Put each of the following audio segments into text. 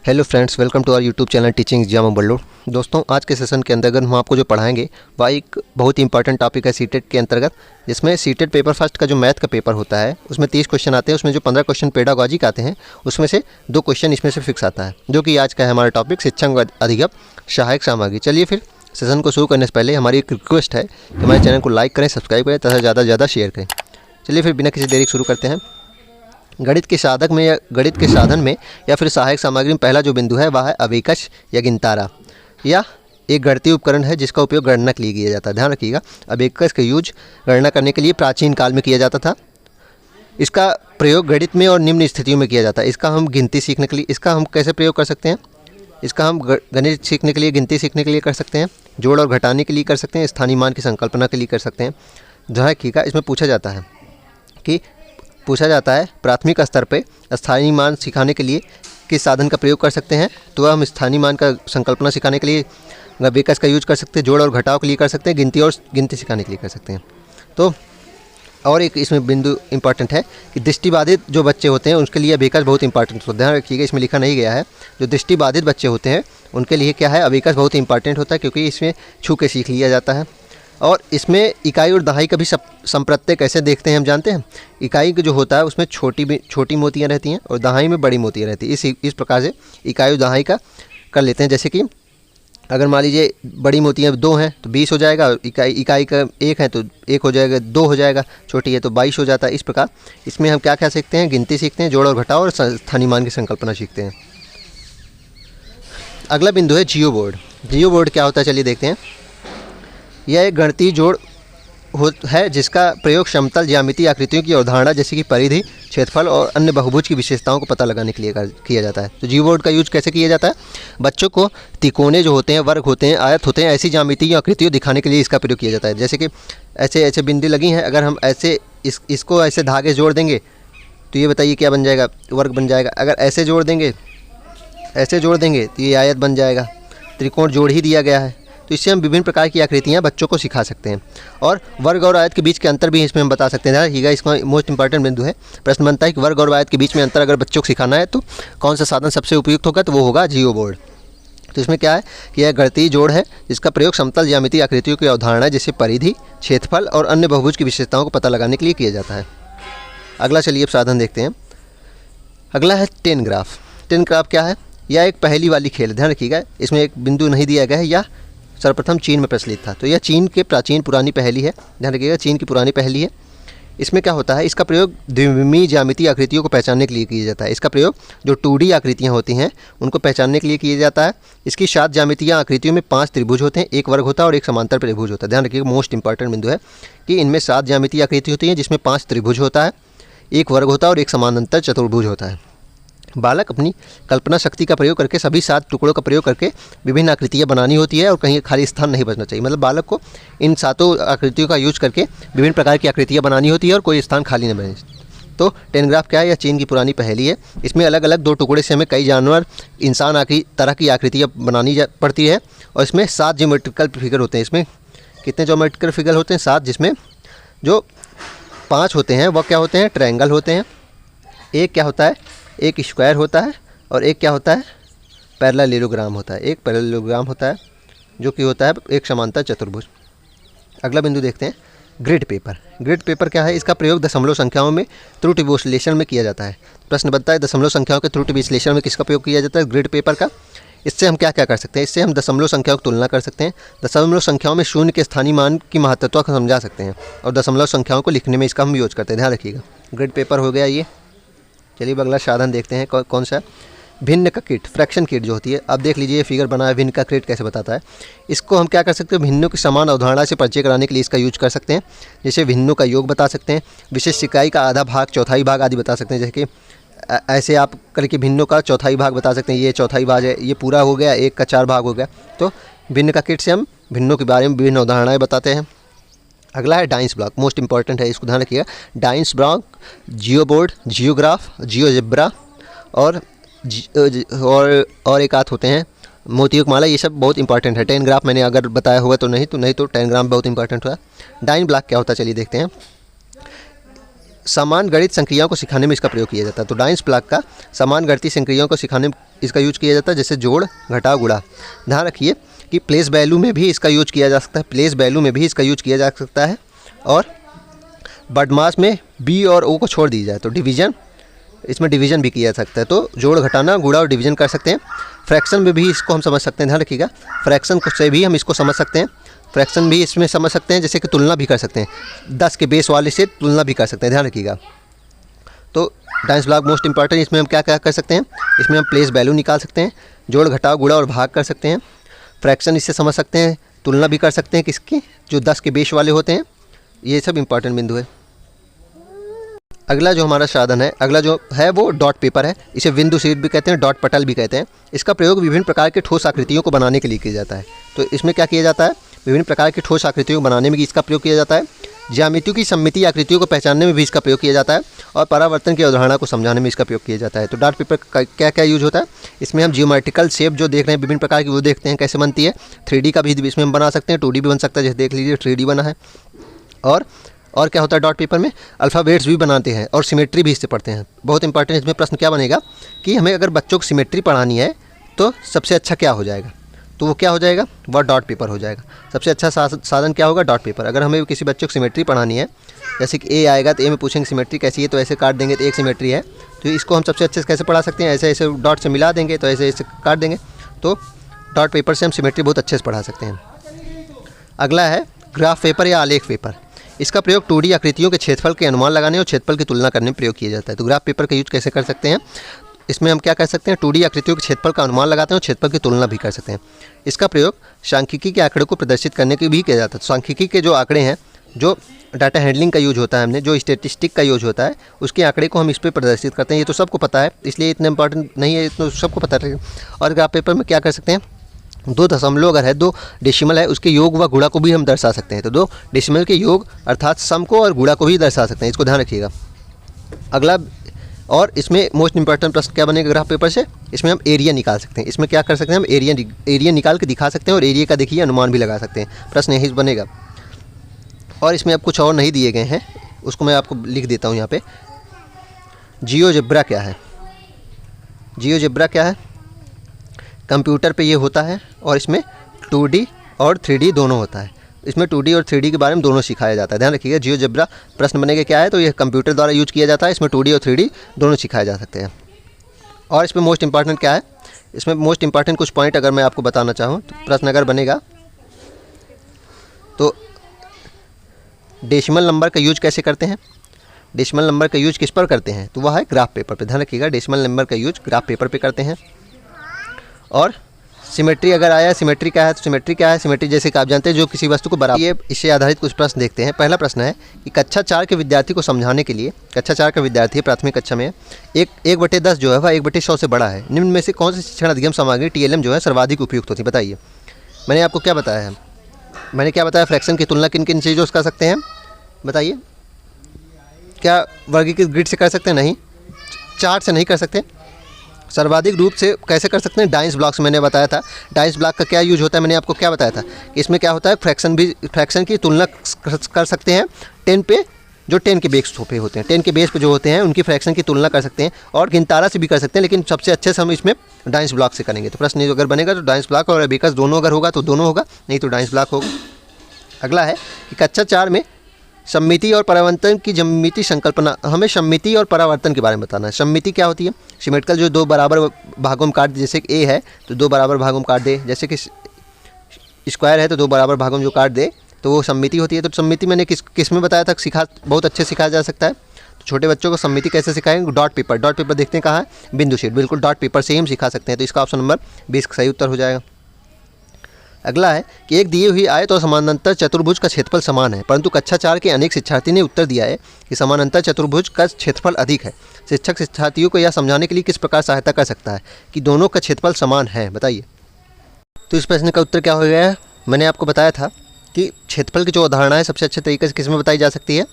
Hello friends, welcome to our YouTube channel teaching exam Ballur. दोस्तों, आज के सेशन के अंतर्गत हम आपको जो पढ़ाएंगे वह एक बहुत ही इंपॉर्टेंट टॉपिक है सीटेट के अंतर्गत, जिसमें सीटेट पेपर फर्स्ट का जो मैथ का पेपर होता है उसमें 30 क्वेश्चन आते हैं। उसमें जो 15 क्वेश्चन पेडागॉजी के आते हैं उसमें से 2 क्वेश्चन इसमें से फिक्स आता है, जो कि आज का है हमारा टॉपिक शिक्षण अधिगम सहायक सामग्री। चलिए फिर सेशन को शुरू करने से पहले हमारी एक रिक्वेस्ट है कि हमारे चैनल को लाइक करें, सब्सक्राइब करें तथा ज़्यादा से ज़्यादा शेयर करें। चलिए फिर बिना किसी देरी शुरू करते हैं। गणित के साधक में या गणित के साधन में या फिर सहायक सामग्री में पहला जो बिंदु है वह है अबेकस या गिनतारा। यह एक गणितीय उपकरण है जिसका उपयोग गणना के लिए किया जाता है। ध्यान रखिएगा, अबेकस का यूज गणना करने के लिए प्राचीन काल में किया जाता था। इसका प्रयोग गणित में और निम्न स्थितियों में किया जाता है। इसका हम गिनती सीखने के लिए, इसका हम कैसे प्रयोग कर सकते हैं? इसका हम गणित सीखने के लिए, गिनती सीखने के लिए कर सकते हैं, जोड़ और घटाने के लिए कर सकते हैं, स्थानीय मान की संकल्पना के लिए कर सकते हैं। ध्यान रखिएगा, इसमें पूछा जाता है प्राथमिक स्तर पे स्थानीय मान सिखाने के लिए किस साधन का प्रयोग कर सकते हैं, तो हम स्थानीय मान का संकल्पना सिखाने के लिए अबेकस का यूज कर सकते हैं, जोड़ और घटाव के लिए कर सकते हैं, गिनती सिखाने के लिए कर सकते हैं। तो और एक इसमें बिंदु इंपॉर्टेंट है कि दृष्टिबाधित जो बच्चे होते हैं उनके लिए अबेकस बहुत इंपॉर्टेंट होता है। ध्यान रखिएगा, इसमें लिखा नहीं गया है। जो दृष्टिबाधित बच्चे होते हैं उनके लिए क्या है, अबेकस बहुत इंपॉर्टेंट होता है, क्योंकि इसमें छू के सीख लिया जाता है। और इसमें इकाई और दहाई का भी संप्रत्यय कैसे देखते हैं हम जानते हैं। इकाई जो होता है उसमें छोटी मोतियाँ रहती हैं और दहाई में बड़ी मोतियाँ रहती हैं। इस प्रकार से इकाई और दहाई का कर लेते हैं। जैसे कि अगर मान लीजिए बड़ी मोतियाँ 2 हैं तो 20 हो जाएगा, इकाई का 1 है तो 1 हो जाएगा, 2 हो जाएगा, छोटी है तो 22 हो जाता है। इस प्रकार इसमें हम क्या क्या सीखते हैं, गिनती सीखते हैं, जोड़ और घटाव और स्थानीय मान की संकल्पना सीखते हैं। अगला बिंदु है जियो बोर्ड। जियो बोर्ड क्या होता है चलिए देखते हैं। यह एक गणितीय जोड़ है जिसका प्रयोग समतल ज्यामितीय आकृतियों की अवधारणा जैसे कि परिधि, क्षेत्रफल और अन्य बहुभुज की विशेषताओं को पता लगाने के लिए किया जाता है। तो जियो बोर्ड का यूज कैसे किया जाता है? बच्चों को तिकोने जो होते हैं, वर्ग होते हैं, आयत होते हैं, ऐसी ज्यामितीय आकृतियों दिखाने के लिए इसका प्रयोग किया जाता है। जैसे कि ऐसे बिंदु लगी हैं, अगर हम ऐसे इसको ऐसे धागे जोड़ देंगे तो ये बताइए क्या बन जाएगा, वर्ग बन जाएगा। अगर ऐसे जोड़ देंगे तो ये आयत बन जाएगा। त्रिकोण जोड़ ही दिया गया है। तो इससे हम विभिन्न प्रकार की आकृतियाँ बच्चों को सिखा सकते हैं और वर्ग और आयत के बीच के अंतर भी इसमें हम बता सकते हैं। देखिएगा, इसका मोस्ट इंपॉर्टेंट बिंदु है। प्रश्न बनता है कि वर्ग और आयत के बीच में अंतर अगर बच्चों को सिखाना है तो कौन सा साधन सबसे उपयुक्त होगा, तो वो होगा जियो बोर्ड। तो इसमें क्या है कि यह गणितीय जोड़ है जिसका प्रयोग समतल ज्यामितीय आकृतियों की अवधारणा जैसे परिधि, क्षेत्रफल और अन्य बहुभुज की विशेषताओं को पता लगाने के लिए किया जाता है। अगला चलिए अब साधन देखते हैं। अगला है 10 ग्राफ। 10 ग्राफ क्या है? यह एक पहेली वाली खेल है। ध्यान रखिएगा, इसमें एक बिंदु नहीं दिया गया है। यह सर्वप्रथम चीन में प्रचलित था। तो यह चीन के प्राचीन पुरानी पहेली है। ध्यान रखिएगा, चीन की पुरानी पहेली है। इसमें क्या होता है, इसका प्रयोग द्विविमीय ज्यामितीय आकृतियों को पहचानने के लिए किया जाता है। इसका प्रयोग जो 2D आकृतियाँ होती हैं उनको पहचानने के लिए किया जाता है। इसकी 7 ज्यामितीय आकृतियों में 5 त्रिभुज होते हैं, 1 वर्ग होता है और 1 समांतर त्रिभुज होता है। ध्यान रखिएगा, मोस्ट इंपॉर्टेंट बिंदु है कि इनमें 7 ज्यामितीय आकृति होती हैं जिसमें 5 त्रिभुज होता है, 1 वर्ग होता है और 1 समानांतर चतुर्भुज होता है। बालक अपनी कल्पना शक्ति का प्रयोग करके सभी 7 टुकड़ों का प्रयोग करके विभिन्न आकृतियाँ बनानी होती है और कहीं खाली स्थान नहीं बचना चाहिए। मतलब बालक को इन 7 आकृतियों का यूज करके विभिन्न प्रकार की आकृतियाँ बनानी होती है और कोई स्थान खाली नहीं बने। तो 10 ग्राफ क्या है? यह चीन की पुरानी पहेली है। इसमें अलग अलग 2 टुकड़े से हमें कई जानवर, इंसान आदि तरह की आकृतियाँ बनानी पड़ती है और इसमें 7 ज्योमेट्रिकल फिगर होते हैं। इसमें कितने ज्योमेट्रिकल फिगर होते हैं? 7, जिसमें जो 5 होते हैं वह क्या होते हैं? ट्रायंगल होते हैं। एक क्या होता है? एक स्क्वायर होता है और एक क्या होता है? पैरेललोग्राम होता है। एक पैरेललोग्राम होता है जो कि होता है एक समांतर चतुर्भुज। अगला बिंदु देखते हैं, ग्रिड पेपर। ग्रिड पेपर क्या है? इसका प्रयोग दशमलव संख्याओं में त्रुटि विश्लेषण में किया जाता है। प्रश्न बनता है दशमलव संख्याओं के त्रुटि विश्लेषण में किसका प्रयोग किया जाता है? ग्रिड पेपर का। इससे हम क्या क्या कर सकते हैं? इससे हम दशमलव संख्याओं की तुलना कर सकते हैं, दशमलव संख्याओं में शून्य के स्थानीय मान की महत्वता को समझा सकते हैं और दशमलव संख्याओं को लिखने में इसका हम यूज करते हैं। ध्यान रखिएगा, ग्रिड पेपर हो गया ये। चलिए अगला साधन देखते हैं कौन सा? भिन्न का किट, फ्रैक्शन किट जो होती है। अब देख लीजिए, ये फिगर बना है, भिन्न का किट कैसे बताता है। इसको हम क्या कर सकते हैं? भिन्नों की समान अवधारणा से परिचय कराने के लिए इसका यूज कर सकते हैं। जैसे भिन्नों का योग बता सकते हैं, विशेष इकाई का आधा भाग, चौथाई भाग आदि बता सकते हैं। जैसे कि ऐसे आप करके भिन्नों का चौथाई भाग बता सकते हैं। ये चौथाई भाग है, ये पूरा हो गया, 1 का 4 भाग हो गया। तो भिन्न का किट से हम भिन्नों के बारे में विभिन्न अवधारणाएँ बताते हैं। अगला है डाइंस ब्लॉक, मोस्ट इंपॉर्टेंट है, इसको ध्यान रखिएगा। डाइंस ब्लॉक, जियो बोर्ड, जियोग्राफ, जियोजेब्रा और एक आध होते हैं मोतियों की माला। ये सब बहुत इंपॉर्टेंट है। 10 ग्राफ मैंने अगर बताया होगा तो नहीं तो 10 ग्राफ बहुत इंपॉर्टेंट हुआ। डाइन ब्लॉक क्या होता है चलिए देखते हैं। समान गणित संक्रियाओं को सिखाने में इसका प्रयोग किया जाता है। तो डाइस ब्लॉक का समान गणितीय संक्रियाओं को सिखाने में इसका यूज किया जाता है, जैसे जोड़, घटाव, गुणा। ध्यान रखिए कि प्लेस वैल्यू में भी इसका यूज किया जा सकता है, प्लेस वैल्यू में भी इसका यूज किया जा सकता है। और बदमाश में बी और ओ को छोड़ दी जाए तो डिवीजन, इसमें डिवीजन भी किया जा सकता है। तो जोड़, घटाना, गुणा और डिवीजन कर सकते हैं। फ्रैक्शन में भी इसको हम समझ सकते हैं, ध्यान रखिएगा, फ्रैक्शन को से भी हम इसको समझ सकते हैं। फ्रैक्शन भी इसमें समझ सकते हैं, जैसे कि तुलना भी कर सकते हैं, 10 के बेस वाले से तुलना भी कर सकते हैं, ध्यान रखिएगा। तो डाइस ब्लॉक मोस्ट इंपॉर्टेंट, इसमें हम क्या क्या कर सकते हैं, इसमें हम प्लेस वैल्यू निकाल सकते हैं, जोड़, घटाव, गुणा और भाग कर सकते हैं। फ्रैक्शन इससे समझ सकते हैं, तुलना भी कर सकते हैं किसकी, जो 10 के बेस वाले होते हैं। ये सब इंपॉर्टेंट बिंदु है। अगला जो हमारा साधन है, अगला जो है वो डॉट पेपर है। इसे बिंदु शीट भी कहते हैं, डॉट पटल भी कहते हैं। इसका प्रयोग विभिन्न प्रकार के ठोस आकृतियों को बनाने के लिए किया जाता है। तो इसमें क्या किया जाता है, विभिन्न प्रकार की ठोस आकृतियों को बनाने में इसका प्रयोग किया जाता है। ज्यामितियों की सममितीय आकृतियों को पहचानने में भी इसका प्रयोग किया जाता है और परावर्तन की अवधारणा को समझाने में इसका प्रयोग किया जाता है। तो डॉट पेपर का क्या क्या यूज होता है, इसमें हम जियोमेट्रिकल शेप जो देख रहे हैं विभिन्न प्रकार की, वो देखते हैं कैसे बनती है। 3D का भी इसमें हम बना सकते हैं, 2D भी बन सकता है, जैसे देख लीजिए 3D बना है। और क्या होता है डॉट पेपर में, अल्फ़ाबेट्स भी बनाते हैं और सिमेट्री भी इससे पढ़ते हैं। बहुत इंपॉर्टेंट इसमें प्रश्न क्या बनेगा कि हमें अगर बच्चों को सिमेट्री पढ़ानी है तो सबसे अच्छा क्या हो जाएगा, तो वो क्या हो जाएगा, वह डॉट पेपर हो जाएगा। सबसे अच्छा साधन क्या होगा, डॉट पेपर। अगर हमें किसी बच्चों को सिमेट्री पढ़ानी है, जैसे कि ए आएगा तो ए में पूछेंगे सिमेट्री कैसी है, तो ऐसे काट देंगे तो एक सिमेट्री है, तो इसको हम सबसे अच्छे से कैसे पढ़ा सकते हैं, ऐसे ऐसे डॉट से मिला देंगे तो ऐसे ऐसे काट देंगे। तो डॉट पेपर से हम सिमेट्री बहुत अच्छे से पढ़ा सकते हैं। अगला है ग्राफ पेपर या आलेख पेपर। इसका प्रयोग 2D आकृतियों के क्षेत्रफल के अनुमान लगाने और क्षेत्रफल की तुलना करने में प्रयोग किया जाता है। तो ग्राफ पेपर का यूज कैसे कर सकते हैं, इसमें हम क्या कर सकते हैं, 2D आकृतियों के क्षेत्रफल का अनुमान लगाते हैं और क्षेत्रफल की तुलना भी कर सकते हैं। इसका प्रयोग सांख्यिकी के आंकड़ों को प्रदर्शित करने के भी किया जाता है। सांख्यिकी के जो आंकड़े हैं, जो डाटा हैंडलिंग का यूज होता है, हमने जो स्टेटिस्टिक का यूज होता है, उसके आंकड़े को हम इस पर प्रदर्शित करते हैं। ये तो सबको पता है, इसलिए इतना इंपॉर्टेंट नहीं है, इतना सबको पता है। और ग्राफ पेपर में क्या कर सकते हैं, 2 दशमलव अगर है, 2 डेसिमल है, उसके योग व गुणा को भी हम दर्शा सकते हैं। तो 2 डेसिमल के योग अर्थात सम को और गुणा को भी दर्शा सकते हैं, इसको ध्यान रखिएगा। अगला, और इसमें मोस्ट इंपॉर्टेंट प्रश्न क्या बनेगा ग्राफ पेपर से, इसमें हम एरिया निकाल सकते हैं। इसमें क्या कर सकते हैं, हम एरिया निकाल के दिखा सकते हैं और एरिया का देखिए अनुमान भी लगा सकते हैं। प्रश्न यही बनेगा। और इसमें अब कुछ और नहीं दिए गए हैं, उसको मैं आपको लिख देता हूँ यहाँ पे। जियोजेब्रा क्या है, जियोजेब्रा क्या है, कंप्यूटर पे ये होता है और इसमें 2D और 3D दोनों होता है। इसमें 2D और 3D के बारे में दोनों सिखाया जाता है, ध्यान रखिएगा। जियोजेब्रा प्रश्न बनेगा क्या है, तो ये कंप्यूटर द्वारा यूज किया जाता है। इसमें 2D और 3D दोनों सिखाए जा सकते हैं। और इसमें मोस्ट इंपॉर्टेंट क्या है, इसमें मोस्ट इंपॉर्टेंट कुछ पॉइंट अगर मैं आपको बताना चाहूँ, तो प्रश्न अगर बनेगा तो डेसिमल नंबर का यूज कैसे करते हैं, डेसिमल नंबर का यूज किस पर करते हैं, तो वह है ग्राफ पेपर पे। ध्यान रखिएगा, डेसिमल नंबर का यूज ग्राफ पेपर पे करते हैं। और सिमेट्री अगर आया, सिमेट्री क्या है, तो सिमेट्री क्या है, सिमेट्री जैसे कि आप जानते हैं जो किसी वस्तु को बराबर, ये इससे आधारित कुछ प्रश्न देखते हैं। पहला प्रश्न है कि कक्षा 4 के विद्यार्थी को समझाने के लिए, कक्षा 4 का विद्यार्थी प्राथमिक कक्षा में 1/10 जो है वह 1/100 से बड़ा है। निम्न में से कौन सी शिक्षण अधिगम सामग्री TLM जो है सर्वाधिक उपयुक्त होती है, बताइए। मैंने आपको क्या बताया है, मैंने क्या बताया, फ्रैक्शन की तुलना किन किन चीज़ों से कर सकते हैं, बताइए। क्या वर्गीकृत ग्रिड से कर सकते हैं, नहीं, चार्ट से नहीं कर सकते। सर्वाधिक रूप से कैसे कर सकते हैं, डाइस ब्लॉक से मैंने बताया था। डाइस ब्लॉक का क्या यूज होता है, मैंने आपको क्या बताया था कि इसमें क्या होता है, फ्रैक्शन की तुलना कर सकते हैं 10 पे, जो 10 के बेस पे होते हैं, 10 के बेस पे जो होते हैं उनकी फ्रैक्शन की तुलना कर सकते हैं। और गिनतारा से भी कर सकते हैं, लेकिन सबसे अच्छे से हम इसमें डाइस ब्लॉक से करेंगे। तो प्रश्न अगर बनेगा तो डाइस ब्लॉक और अबेकस दोनों अगर होगा तो दोनों होगा, नहीं तो डाइस ब्लॉक होगा। अगला है कि कक्षा 4 में सममिति और परावर्तन की ज्यामितीय संकल्पना, हमें सममिति और परावर्तन के बारे में बताना है। सममिति क्या होती है, सिमेट्रिकल जो 2 बराबर भागों में काट दे, जैसे कि ए है तो 2 बराबर भागों में काट दे, जैसे कि स्क्वायर है तो 2 बराबर भागों में जो काट दे, तो वो सममिति होती है। तो सममिति मैंने किस में बताया था, बहुत अच्छे सिखाया जा सकता है। तो छोटे बच्चों को सममिति कैसे सिखाएंगे, डॉट पेपर, डॉट पेपर देखते हैं कहाँ है, बिंदु शीट, बिल्कुल डॉट पेपर से ही हम सिखा सकते हैं। तो इसका ऑप्शन नंबर 20 का सही उत्तर हो जाएगा। अगला है कि एक दिए हुई आयत और समानांतर चतुर्भुज का क्षेत्रफल समान है, परंतु कक्षा 4 के अनेक शिक्षार्थी ने उत्तर दिया है कि समानांतर चतुर्भुज का क्षेत्रफल अधिक है। शिक्षक शिक्षार्थियों को यह समझाने के लिए किस प्रकार सहायता कर सकता है कि दोनों का क्षेत्रफल समान है, बताइए। तो इस प्रश्न का उत्तर क्या हो गया है, मैंने आपको बताया था कि क्षेत्रफल की जो अवधारणा है सबसे अच्छे तरीके से किस में बताई जा सकती है,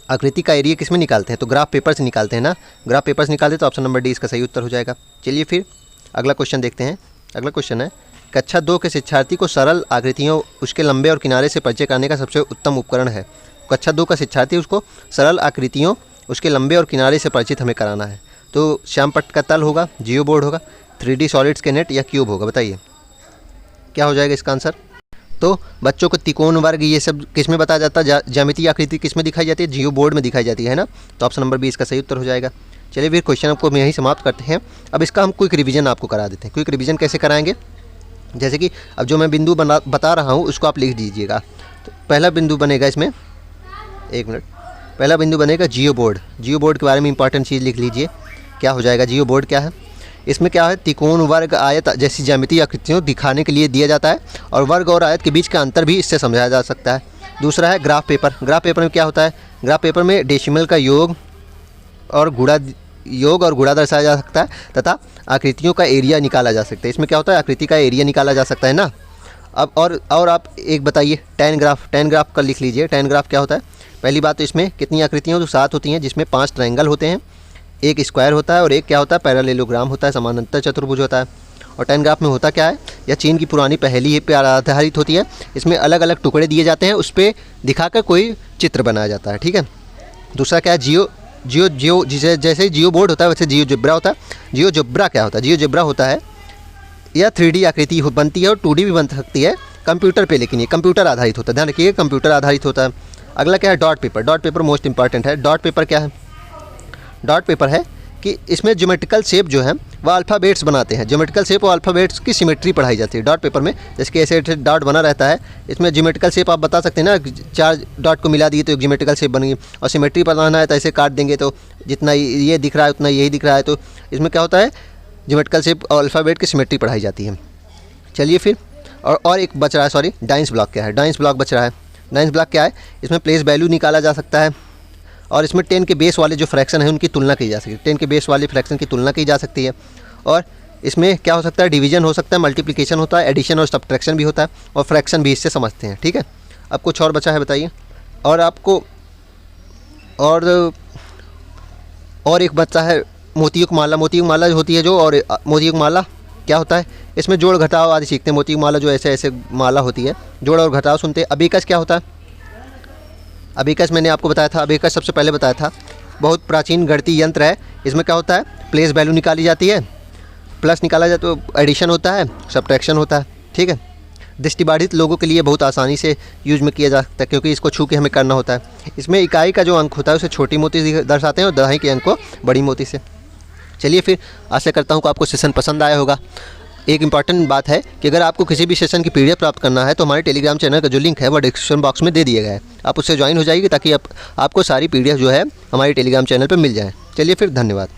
आकृति का एरिया किस में निकालते हैं, तो ग्राफ पेपर से निकालते हैं ना, ग्राफ पेपर से निकालते तो ऑप्शन नंबर डी इसका सही उत्तर हो जाएगा। चलिए फिर अगला क्वेश्चन देखते हैं। अगला क्वेश्चन है, कक्षा 2 के शिक्षार्थी को सरल आकृतियों, उसके लंबे और किनारे से परिचय कराने का सबसे उत्तम उपकरण है। कक्षा 2 का शिक्षार्थी उसको सरल आकृतियों उसके लंबे और किनारे से परिचित हमें कराना है। तो श्याम पट्ट का तल होगा, जियो बोर्ड होगा, 3D सॉलिड्स के नेट या क्यूब होगा। बताइए क्या हो जाएगा इसका आंसर। तो बच्चों को त्रिकोण वर्ग ये सब किस में बताया जाता है, ज्यामितीय आकृति किस में दिखाई जाती है, जियो बोर्ड में दिखाई जाती है ना। तो ऑप्शन नंबर 20 का सही उत्तर हो जाएगा। चलिए फिर क्वेश्चन आपको यहीं समाप्त करते हैं। अब इसका हम क्विक रिवीजन आपको करा देते हैं। क्विक रिवीजन कैसे कराएंगे, जैसे कि अब जो मैं बिंदु बता रहा हूँ उसको आप लिख दीजिएगा। तो पहला बिंदु बनेगा इसमें, एक मिनट, पहला बिंदु बनेगा जियो बोर्ड। जियो बोर्ड के बारे में इंपॉर्टेंट चीज़ लिख लीजिए। क्या हो जाएगा, जियो बोर्ड क्या है, इसमें क्या है, त्रिकोण वर्ग आयत जैसी ज्यामितीय आकृतियों दिखाने के लिए दिया जाता है और वर्ग और आयत के बीच का अंतर भी इससे समझाया जा सकता है। दूसरा है ग्राफ पेपर। ग्राफ पेपर में क्या होता है, ग्राफ पेपर में डेसिमल का योग और गुणा दर्शाया जा सकता है तथा आकृतियों का एरिया निकाला जा सकता है। इसमें क्या होता है, आकृति का एरिया निकाला जा सकता है ना। अब और आप एक बताइए टैन ग्राफ। टैन ग्राफ का लिख लीजिए। टैन ग्राफ क्या होता है, पहली बात तो इसमें कितनी आकृतियाँ तो 7 होती हैं, जिसमें 5 ट्रायंगल होते हैं, एक स्क्वायर होता है और एक क्या होता है, पैरेललोग्राम होता है, समानांतर चतुर्भुज होता है। और टैन ग्राफ में होता क्या है, यह चीन की पुरानी पहेली पे आधारित होती है। इसमें अलग अलग टुकड़े दिए जाते हैं, उस पर दिखाकर कोई चित्र बनाया जाता है। ठीक है। दूसरा क्या है, जियो जैसे जियो बोर्ड होता है वैसे जियो जिब्रा होता है। जियो जिब्रा क्या होता है, जियो जिब्रा होता है यह 3D आकृति बनती है और 2D भी बन सकती है कंप्यूटर पे, लेकिन ये कंप्यूटर आधारित होता है, ध्यान रखिए कंप्यूटर आधारित होता है। अगला क्या है, dot paper. Dot paper most important है। डॉट पेपर क्या है, डॉट पेपर है कि इसमें ज्योमेट्रिकल शेप जो है वह अल्फ़ाबेट्स बनाते हैं। ज्योमेट्रिकल शेप और अल्फ़ाबेट्स की सिमेट्री पढ़ाई जाती है डॉट पेपर में। जैसे कि ऐसे डॉट बना रहता है, इसमें ज्योमेट्रिकल शेप आप बता सकते हैं ना, 4 डॉट को मिला दिए तो एक ज्योमेट्रिकल शेप बन गई। और सिमेट्री बनाना है तो ऐसे काट देंगे तो जितना ये दिख रहा है उतना यही दिख रहा है। तो इसमें क्या होता है, ज्योमेट्रिकल शेप और अल्फ़ाबेट की सिमेट्री पढ़ाई जाती है। चलिए फिर और एक बच रहा है, सॉरी, डाइंस ब्लॉक क्या है, डाइंस ब्लॉक बच रहा है। डाइंस ब्लॉक क्या है, इसमें प्लेस वैल्यू निकाला जा सकता है और इसमें 10 के बेस वाले जो फ्रैक्शन है उनकी तुलना की जा सकती है। 10 के बेस वाले फ्रैक्शन की तुलना की जा सकती है। और इसमें क्या हो सकता है, डिवीजन हो सकता है, मल्टीप्लिकेशन होता है, एडिशन और सब्ट्रैक्शन भी होता है और फ्रैक्शन भी इससे समझते हैं। ठीक है। अब कुछ और बचा है बताइए। और आपको और एक बचा है मोतियुक्त माला। मोतियुक्त माला जो होती है जो, और मोतियुक्त माला क्या होता है, इसमें जोड़ घटाव आदि सीखते हैं। मोतियुक्त माला जो ऐसे ऐसे माला होती है, जोड़ और घटाव सुनते हैं। अबेकस क्या होता है, अबेकस मैंने आपको बताया था, अबेकस सबसे पहले बताया था, बहुत प्राचीन गणितीय यंत्र है। इसमें क्या होता है, प्लेस वैल्यू निकाली जाती है, प्लस निकाला जाए तो एडिशन होता है, सब्ट्रैक्शन होता है। ठीक है। दृष्टिबाधित लोगों के लिए बहुत आसानी से यूज में किया जा सकता है क्योंकि इसको छू के हमें करना होता है। इसमें इकाई का जो अंक होता है उसे छोटी मोती से दर्शाते हैं और दहाई के अंक को बड़ी मोती से। चलिए फिर आशा करता हूँ कि आपको सेशन पसंद आया होगा। एक इंपॉर्टेंट बात है कि अगर आपको किसी भी सेशन की PDF प्राप्त करना है तो हमारे टेलीग्राम चैनल का जो लिंक है वो डिस्क्रिप्शन बॉक्स में दे दिया गया है, आप उससे ज्वाइन हो जाइए ताकि आपको सारी PDF जो है हमारे टेलीग्राम चैनल पर मिल जाए। चलिए फिर, धन्यवाद।